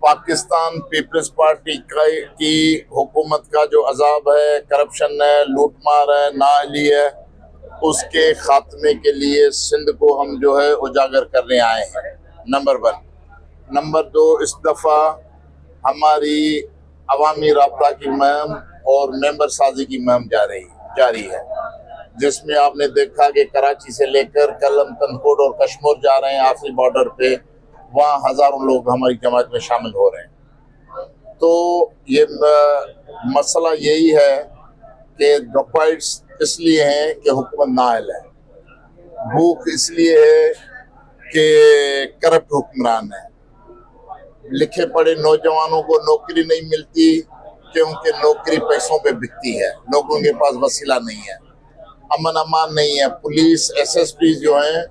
Pakistan peoples party की हुकूमत का जो अजाब है, करप्शन है, लूटमार है, नाअहली है, उसके खात्मे के लिए सिंध को हम जो है उजागर करने आए हैं। नंबर 1। नंबर 2, इस दफ़ा हमारी अवामी राब्ता की मुहिम और मेंबर साजी की मुहिम जारी है, जिसमें आपने देखा कि कराची से लेकर कलम, तनकोट और कश्मीर जा रहे हैं। आखिरी बॉर्डर पे वहाँ हज़ारों लोग हमारी जमात में शामिल हो रहे हैं। तो ये मसला यही है कि डॉक्टर्स इसलिए हैं कि हुकूमत नाअहल है, भूख इसलिए है कि करप्ट हुक्मरान है, लिखे पढ़े नौजवानों को नौकरी नहीं मिलती क्योंकि नौकरी पैसों पे बिकती है, लोगों के पास वसीला नहीं है, अमन अमान नहीं है। पुलिस SSP जो हैं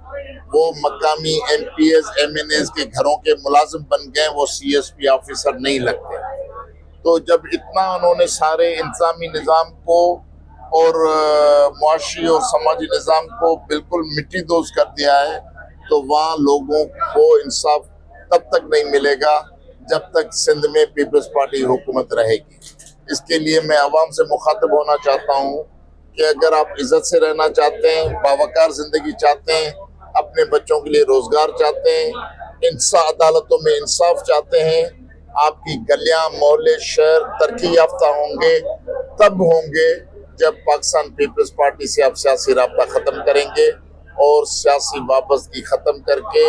वो मकामी MPs MNAs के घरों के मुलाजिम बन गए, वो CSP ऑफिसर नहीं लगते। तो जब इतना उन्होंने सारे इंतजामी निज़ाम को और मुआशी और समाजी निज़ाम को बिल्कुल मिट्टी दोज कर दिया है, तो वहाँ लोगों को इंसाफ तब तक नहीं मिलेगा जब तक सिंध में पीपल्स पार्टी हुकूमत रहेगी। इसके लिए मैं अवाम से मुखातिब होना चाहता हूँ कि अगर आप इज्जत से रहना चाहते हैं, बावकार जिंदगी चाहते हैं, अपने बच्चों के लिए रोजगार चाहते हैं, अदालतों में इंसाफ चाहते हैं, आपकी गलियां, मोहल्ले, शहर तरक्की याफ्ता होंगे तब होंगे जब पाकिस्तान पीपल्स पार्टी से आप सियासी राब्ता ख़त्म करेंगे और सियासी वाबस्तगी ख़त्म करके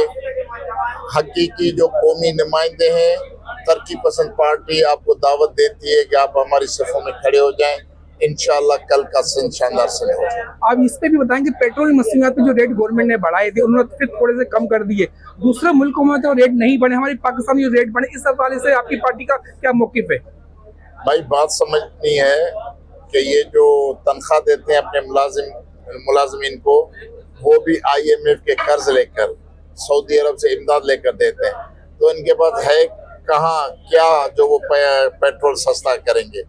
हकीकी जो कौमी नुमाइंदे हैं, तरक्की पसंद पार्टी आपको दावत देती है कि आप हमारी सफ़ों में खड़े हो जाएं। इंशाअल्लाह कल का सिंध शानदार सिंध हो। आप इस पे भी बताएंगे, पेट्रोल की मशीनियात पे जो रेट गवर्नमेंट ने बढ़ाए थे उन्होंने फिर थोड़े से कम कर दिए, दूसरे मुल्कों में तो रेट नहीं बढ़े, हमारी पाकिस्तान में जो रेट बढ़े, इस हवाले से आपकी पार्टी का क्या मौक़िफ़ है? भाई बात समझनी है कि ये जो तनख्वाह देते हैं अपने मुलाजिमीन को, वो भी IMF के कर्ज लेकर, सऊदी अरब से इमदाद लेकर देते हैं। तो इनके पास है कहाँ क्या जो वो पेट्रोल सस्ता करेंगे?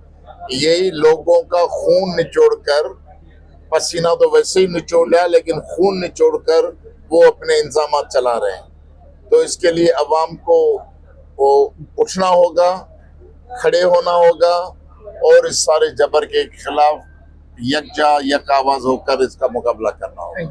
यही लोगों का खून निचोड़कर, पसीना तो वैसे ही निचोड़ लिया लेकिन खून निचोड़कर वो अपने इंतजाम चला रहे हैं। तो इसके लिए अवाम को वो उठना होगा, खड़े होना होगा और इस सारे जबर के खिलाफ यक आवाज होकर इसका मुकाबला करना होगा।